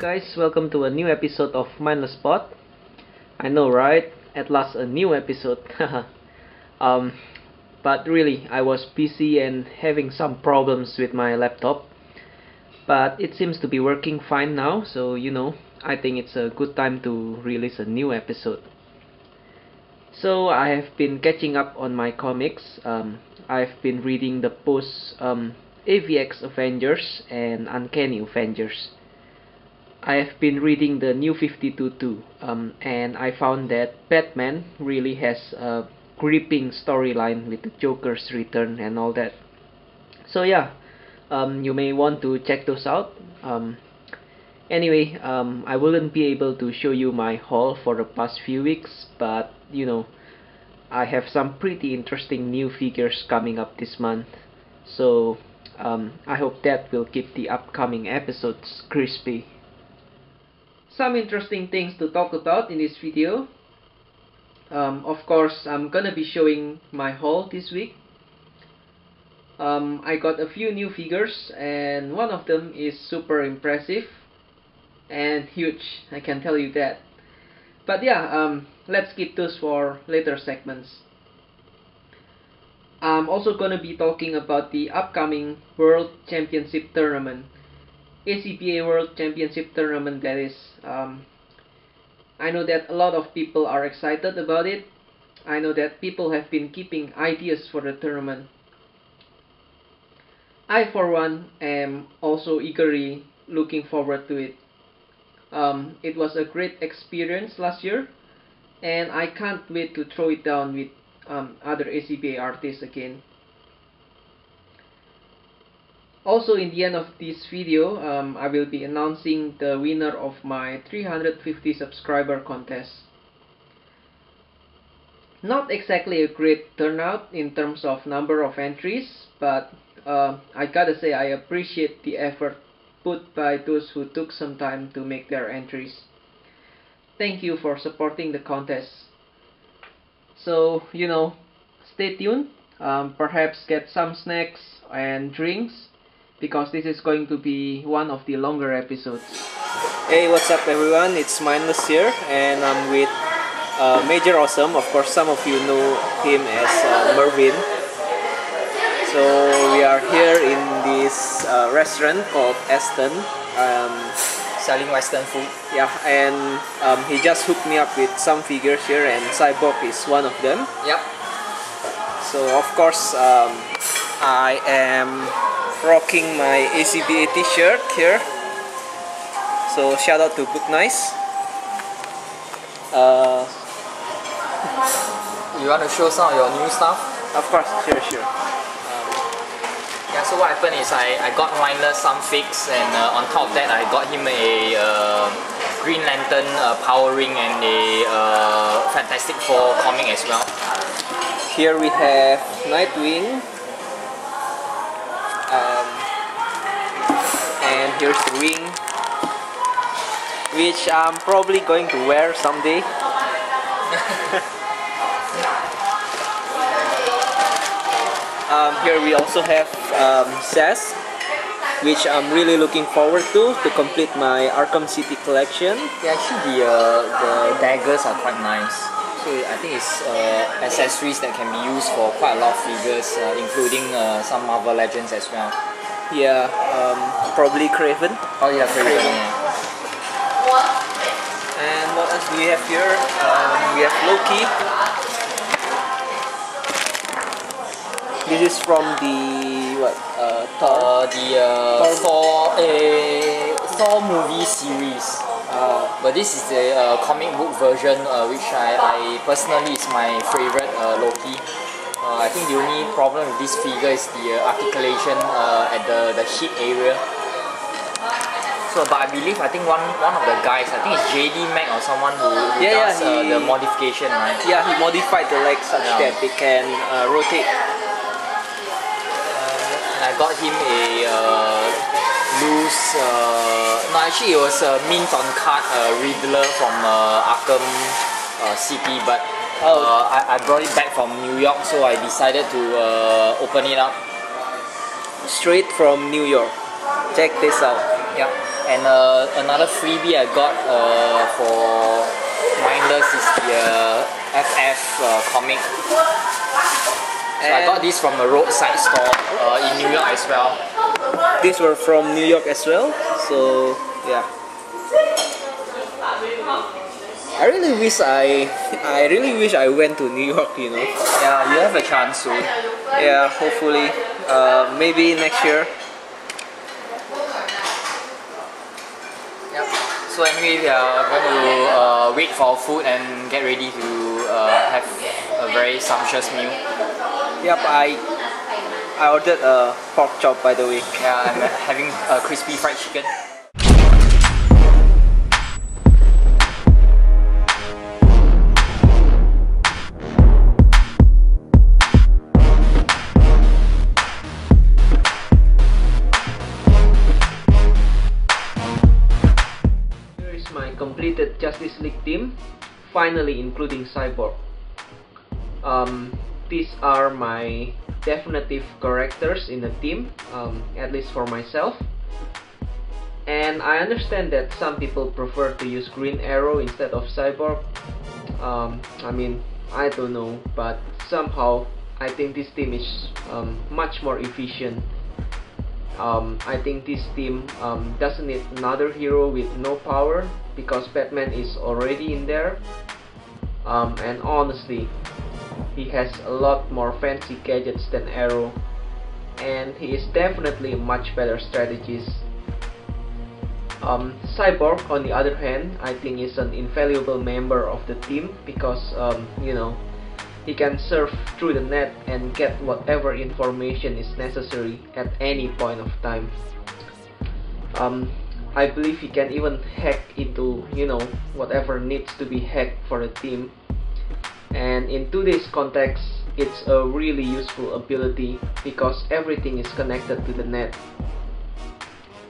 Guys, welcome to a new episode of Mindless Spot. I know, right? At last a new episode. But really, I was busy and having some problems with my laptop. But it seems to be working fine now, so I think it's a good time to release a new episode. So I have been catching up on my comics. I've been reading the post AVX Avengers and Uncanny Avengers. I have been reading the New 52 too, and I found that Batman really has a gripping storyline with the Joker's return and all that. So yeah, you may want to check those out. Anyway, I wouldn't be able to show you my haul for the past few weeks, but I have some pretty interesting new figures coming up this month. So I hope that will keep the upcoming episodes crispy. Some interesting things to talk about in this video. Of course, I'm gonna be showing my haul this week. I got a few new figures, and one of them is super impressive and huge, I can tell you that. But yeah, let's keep those for later segments. I'm also gonna be talking about the upcoming World Championship Tournament. ACBA World Championship Tournament, that is. I know that a lot of people are excited about it. I know that people have been keeping ideas for the tournament. I for one am also eagerly looking forward to it. It was a great experience last year, and I can't wait to throw it down with other ACBA artists again. Also, in the end of this video, I will be announcing the winner of my 350 subscriber contest. Not exactly a great turnout in terms of number of entries, but I gotta say I appreciate the effort put by those who took some time to make their entries. Thank you for supporting the contest. So, stay tuned, perhaps get some snacks and drinks, because this is going to be one of the longer episodes. Hey, what's up everyone, it's Mindless here, and I'm with Major Awesome. Of course, some of you know him as Mervin. So we are here in this restaurant called Aston, selling Western food. Yeah, and he just hooked me up with some figures here, and Cyborg is one of them. Yep. So of course, I am rocking my ACBA t-shirt here. So shout out to Book Nice. You want to show some of your new stuff? Of course, sure. Yeah, so what happened is I got Mindless some figs, and on top of that I got him a Green Lantern Power Ring and a Fantastic Four comic as well. Here we have Nightwing. And here's the ring, which I'm probably going to wear someday. Here we also have Sass, which I'm really looking forward to complete my Arkham City collection. Yeah, actually the daggers are quite nice. So I think it's accessories that can be used for quite a lot of figures, including some Marvel Legends as well. Yeah, probably Craven. Oh yeah, Craven. And what else do we have here? We have Loki. This is from the Thor Thor movie series. But this is the comic book version, which I personally is my favorite Loki. I think the only problem with this figure is the articulation at the hip area. So, but I believe I think one of the guys, I think it's JD Mac or someone who does the modification, right? Yeah, he modified the legs such that they can rotate. And I got him a loose, no, actually it was a mint on card Riddler from Arkham City, but I brought it back from New York, so I decided to open it up. Straight from New York. Check this out. Yeah, and another freebie I got for Mindless is the FF comic. So I got this from a roadside store in New York as well. These were from New York as well, so yeah. I really wish I went to New York, you know. Yeah, you have a chance soon. Yeah, hopefully, maybe next year. Yep. So anyway, we are going to wait for our food and get ready to have a very sumptuous meal. Yep, I ordered a pork chop, by the way. Yeah, I'm having a crispy fried chicken. Here is my completed Justice League team, finally including Cyborg. These are my definitive characters in the team, at least for myself. And I understand that some people prefer to use Green Arrow instead of Cyborg. I mean, I don't know, but somehow I think this team is much more efficient. I think this team doesn't need another hero with no power because Batman is already in there. And honestly, he has a lot more fancy gadgets than Arrow, and he is definitely a much better strategist. Cyborg, on the other hand, I think is an invaluable member of the team because you know, he can surf through the net and get whatever information is necessary at any point of time. I believe he can even hack into, you know, whatever needs to be hacked for the team. And in today's context, it's a really useful ability because everything is connected to the net.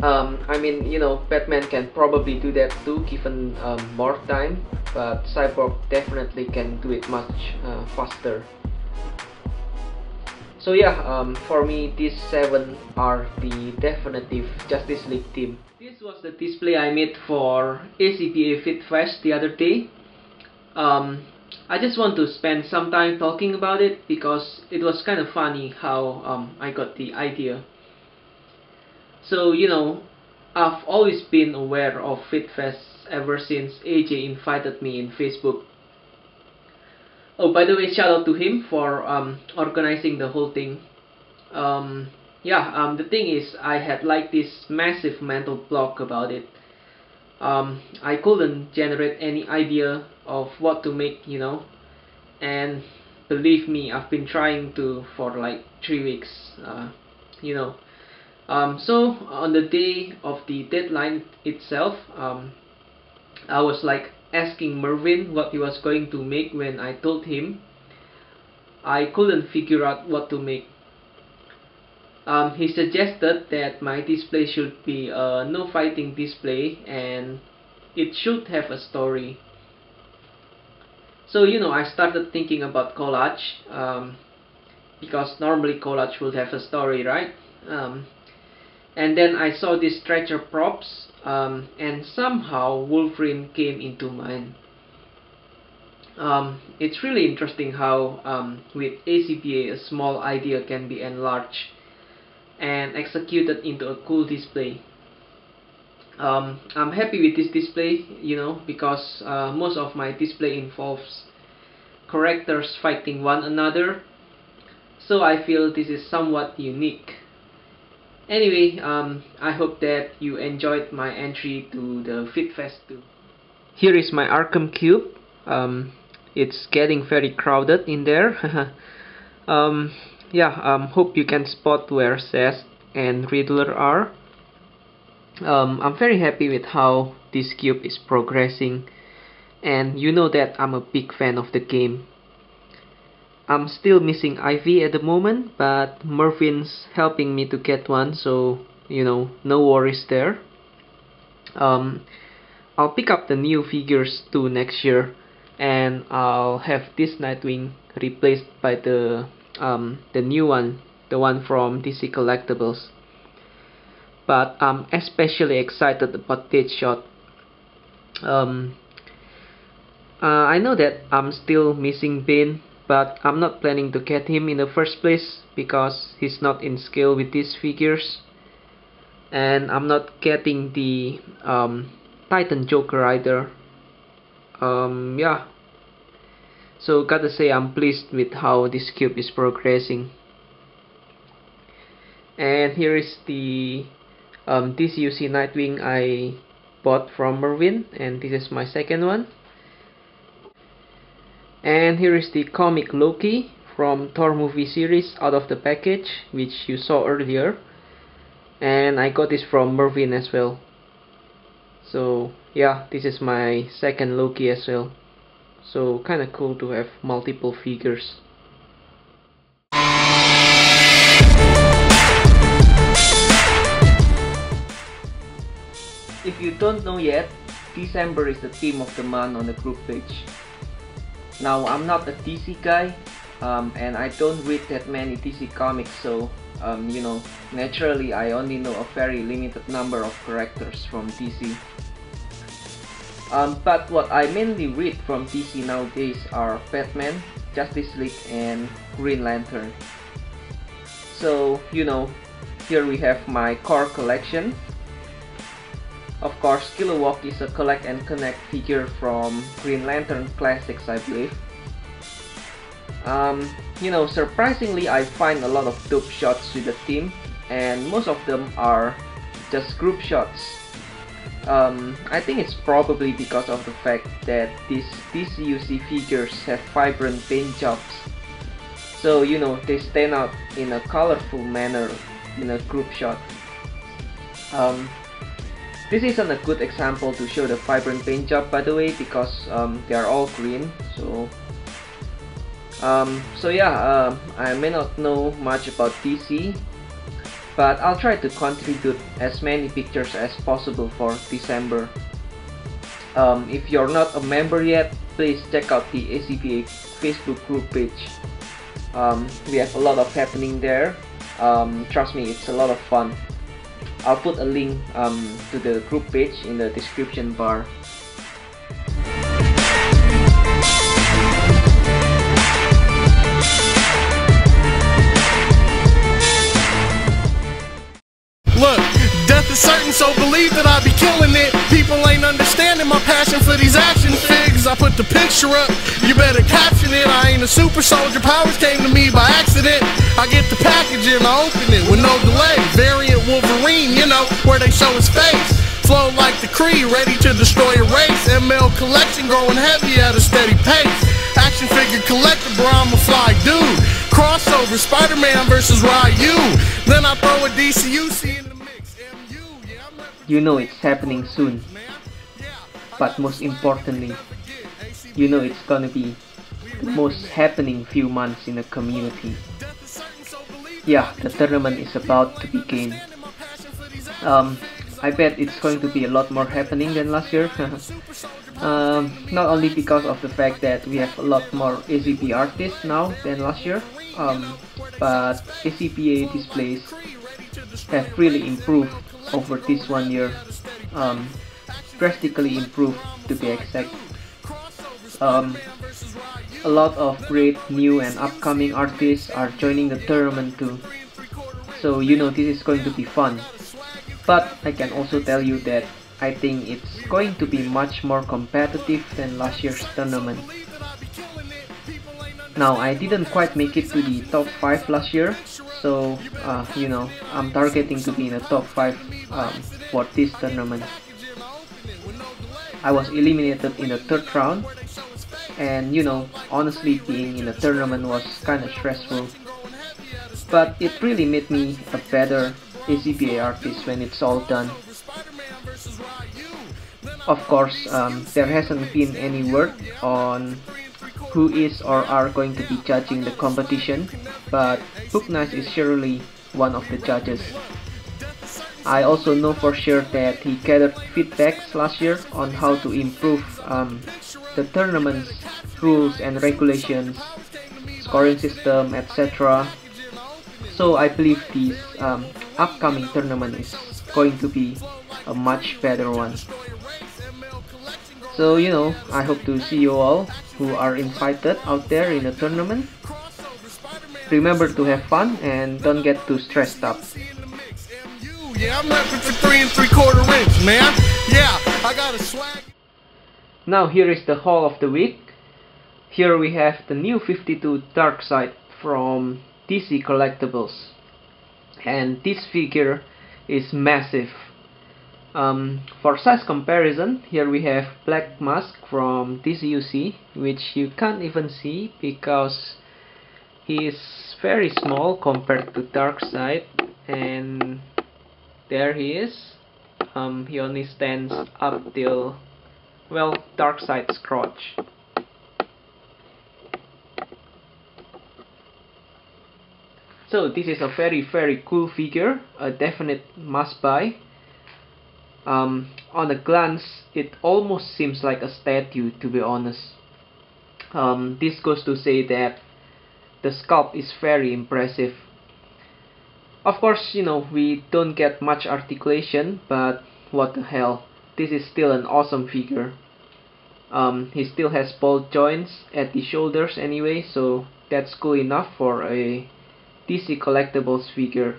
I mean, you know, Batman can probably do that too given more time, but Cyborg definitely can do it much faster. So yeah, for me, these 7 are the definitive Justice League team. This was the display I made for ACBA FB the other day. I just want to spend some time talking about it because it was kind of funny how I got the idea. So, you know, I've always been aware of FitFest ever since AJ invited me in Facebook. Oh, by the way, shout out to him for organizing the whole thing. The thing is, I had like this massive mental block about it. I couldn't generate any idea of what to make, you know, and believe me, I've been trying to for like 3 weeks, you know. So on the day of the deadline itself, I was like asking Mervin what he was going to make when I told him I couldn't figure out what to make. He suggested that my display should be a no fighting display and it should have a story. So, you know, I started thinking about collage, because normally collage will have a story, right? And then I saw these stretcher props, and somehow Wolverine came into mind. It's really interesting how with ACBA a small idea can be enlarged and executed into a cool display. I'm happy with this display, you know, because most of my display involves characters fighting one another, so I feel this is somewhat unique. Anyway, I hope that you enjoyed my entry to the FitFest 2. Here is my Arkham Cube. It's getting very crowded in there. Hope you can spot where Zest and Riddler are. I'm very happy with how this cube is progressing, and you know that I'm a big fan of the game. I'm still missing Ivy at the moment, but Mervin's helping me to get one, so no worries there. I'll pick up the new figures too next year, and I'll have this Nightwing replaced by the new one, the one from DC Collectibles. But I'm especially excited about Deadshot. I know that I'm still missing Bane, but I'm not planning to get him in the first place because he's not in scale with these figures, and I'm not getting the Titan Joker either. So gotta say I'm pleased with how this cube is progressing. And here is the DCUC Nightwing I bought from Mervin, and this is my second one. And here is the comic Loki from Thor movie series out of the package, which you saw earlier, and I got this from Mervin as well. So yeah, this is my second Loki as well, so kinda cool to have multiple figures. If you don't know yet, December is the theme of the month on the group page. Now, I'm not a DC guy, and I don't read that many DC comics, so naturally I only know a very limited number of characters from DC. But what I mainly read from DC nowadays are Batman, Justice League, and Green Lantern. So here we have my core collection. Of course, Kilowog is a collect and connect figure from Green Lantern Classics, I believe. Surprisingly, I find a lot of dope shots with the team, and most of them are just group shots. I think it's probably because of the fact that these DCUC figures have vibrant paint jobs, so they stand out in a colorful manner in a group shot. This isn't a good example to show the vibrant paint job, by the way, because they are all green. I may not know much about DC, but I'll try to contribute as many pictures as possible for December. If you're not a member yet, please check out the ACBA Facebook group page. We have a lot of happening there. Trust me, it's a lot of fun. I'll put a link to the group page in the description bar. Look, death is certain, so believe that I be killing it. People ain't understanding my passion for these action figs. I put the picture up, you better caption it. I ain't a super soldier, powers came to me by accident. I get the package and I open it with no delay. Variant Wolverine, where they show his face. Flow like the Kree, ready to destroy a race. ML collection growing heavy at a steady pace. Action figure collector, bro, I'm a fly dude. Crossover, Spider-Man versus Ryu. Then I throw a DCUC in the mix. It's happening soon. But most importantly, it's gonna be the most happening few months in the community. Yeah, the tournament is about to begin. I bet it's going to be a lot more happening than last year. Not only because of the fact that we have a lot more ACB artists now than last year, but ACBA displays have really improved over this 1 year, drastically improved to be exact. A lot of great new and upcoming artists are joining the tournament too, so this is going to be fun. But I can also tell you that I think it's going to be much more competitive than last year's tournament. Now, I didn't quite make it to the top 5 last year, So I'm targeting to be in the top 5 for this tournament. I was eliminated in the 3rd round, and honestly, being in the tournament was kinda stressful, but it really made me a better ACBA artist when it's all done. Of course, there hasn't been any word on who is or are going to be judging the competition, but Booknice is surely one of the judges. I also know for sure that he gathered feedbacks last year on how to improve the tournament's rules and regulations, scoring system, etc. So I believe this upcoming tournament is going to be a much better one. So I hope to see you all who are invited out there in the tournament. Remember to have fun and don't get too stressed up. Yeah, I'm repping for 3 3/4 inch, man. Yeah, I got a swag. Now here is the haul of the week. Here we have the new 52 Darkseid from DC Collectibles, and this figure is massive. For size comparison, here we have Black Mask from DCUC, which you can't even see because he is very small compared to Darkseid, and there he is. He only stands up till, well, Darkseid's crotch. So this is a very cool figure, a definite must buy. On a glance, it almost seems like a statue, to be honest. This goes to say that the sculpt is very impressive. Of course, we don't get much articulation, but what the hell, this is still an awesome figure. He still has ball joints at the shoulders anyway, so that's cool enough for a DC Collectibles figure.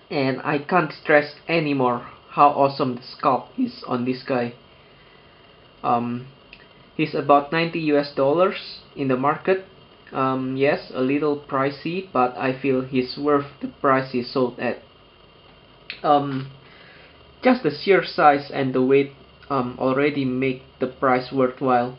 And I can't stress anymore how awesome the sculpt is on this guy. He's about $90 in the market. Yes, a little pricey, but I feel he's worth the price he's sold at. Just the sheer size and the weight already make the price worthwhile.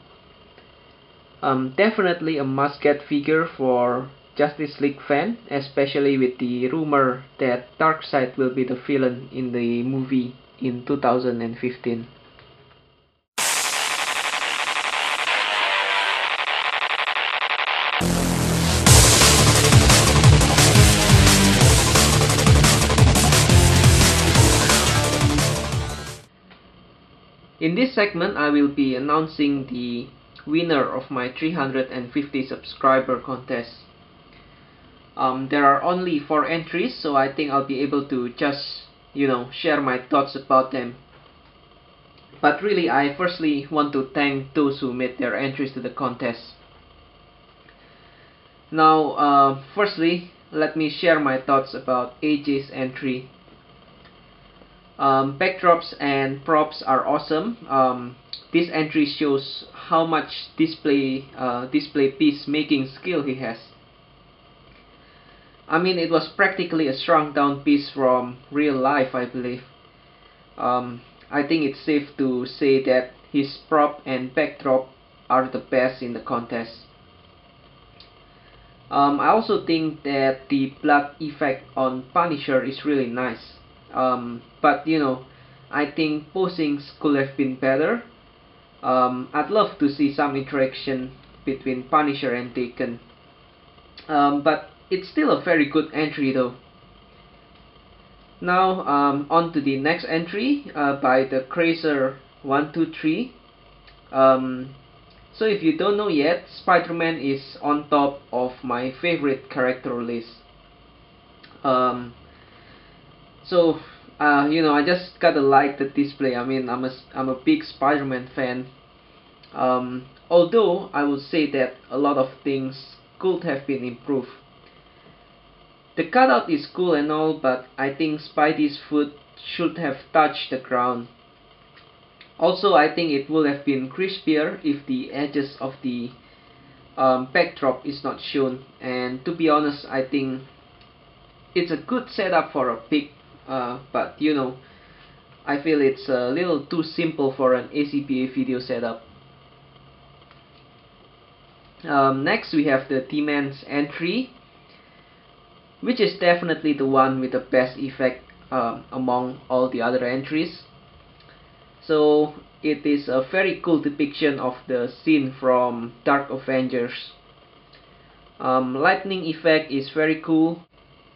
Definitely a must-get figure for Justice League fan, especially with the rumor that Darkseid will be the villain in the movie in 2015. In this segment, I will be announcing the winner of my 350 subscriber contest. There are only 4 entries, so I think I'll be able to just, share my thoughts about them. But really, I firstly want to thank those who made their entries to the contest. Now, firstly, let me share my thoughts about AJ's entry. Backdrops and props are awesome. This entry shows how much display piece making skill he has. I mean, it was practically a shrunk down piece from real life, I believe. I think it's safe to say that his prop and backdrop are the best in the contest. I also think that the blood effect on Punisher is really nice. But I think posings could have been better. I'd love to see some interaction between Punisher and Taken. But it's still a very good entry though. Now on to the next entry by the Crazer123. So if you don't know yet, Spider-Man is on top of my favorite character list. So I just gotta like the display. I mean, I'm a big Spider-Man fan. Although I would say that a lot of things could have been improved. The cutout is cool and all, but I think Spidey's foot should have touched the ground. Also, I think it would have been crispier if the edges of the backdrop is not shown. And to be honest, I think it's a good setup for a pick, but you know, I feel it's a little too simple for an ACBA video setup. Next we have the TheDeman's entry, which is definitely the one with the best effect among all the other entries. So it is a very cool depiction of the scene from Dark Avengers. Lightning effect is very cool,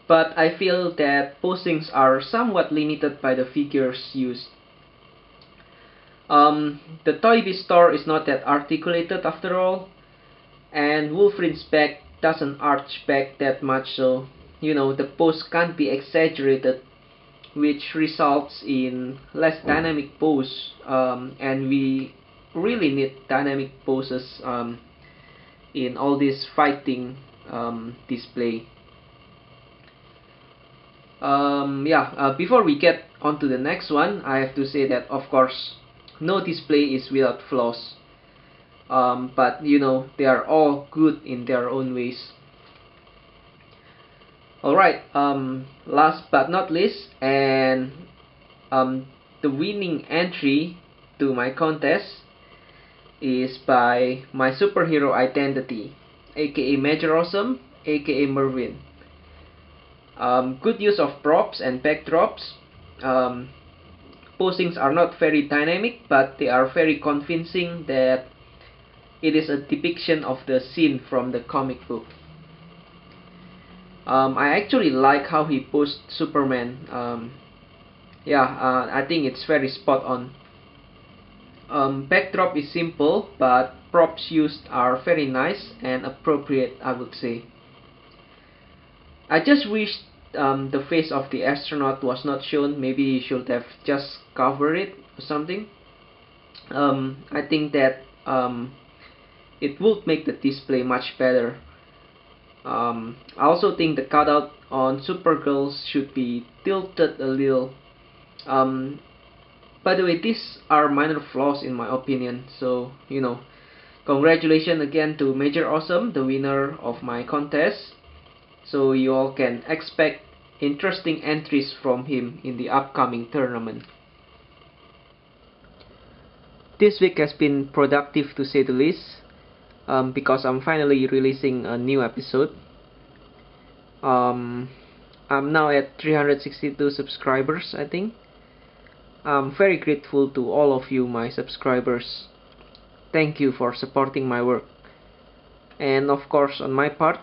but I feel that posings are somewhat limited by the figures used. The Toy Biz store is not that articulated after all, and Wolverine's back doesn't arch back that much, so you know, the pose can't be exaggerated, which results in less dynamic pose, and we really need dynamic poses in all this fighting display. Before we get on to the next one, I have to say that of course no display is without flaws, but you know, they are all good in their own ways. Alright, last but not least, and the winning entry to my contest is by my superhero identity, aka Major Awesome, aka Mervin. Good use of props and backdrops. Posings are not very dynamic, but they are very convincing that it is a depiction of the scene from the comic book. I actually like how he posed Superman. I think it's very spot on. Backdrop is simple, but props used are very nice and appropriate, I would say. I just wish the face of the astronaut was not shown. Maybe you should have just covered it or something. I think that it would make the display much better. I also think the cutout on Supergirl should be tilted a little. By the way, these are minor flaws in my opinion, so you know, congratulations again to Major Awesome, the winner of my contest. So you all can expect interesting entries from him in the upcoming tournament. This week has been productive to say the least, because I'm finally releasing a new episode. I'm now at 362 subscribers, I think. I'm very grateful to all of you, my subscribers. Thank you for supporting my work. And of course, on my part,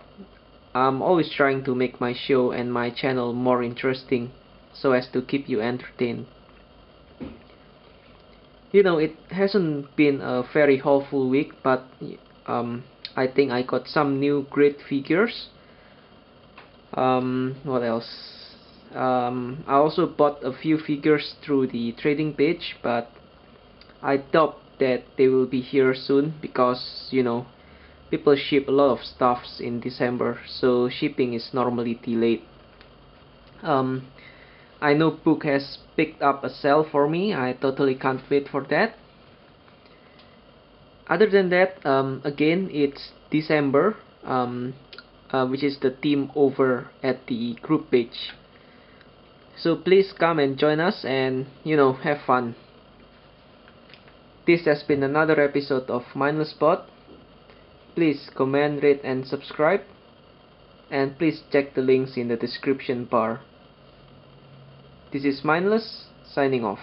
I'm always trying to make my show and my channel more interesting, so as to keep you entertained. You know, it hasn't been a very wholesome week, but I think I got some new great figures. What else? I also bought a few figures through the trading page, but I doubt that they will be here soon because, you know, people ship a lot of stuffs in December, so shipping is normally delayed. I know Book has picked up a sale for me. I totally can't wait for that. Other than that, again, it's December, which is the theme over at the group page. So please come and join us and, you know, have fun. This has been another episode of Mindless Spot. Please comment, rate and subscribe. And please check the links in the description bar. This is Mindless, signing off.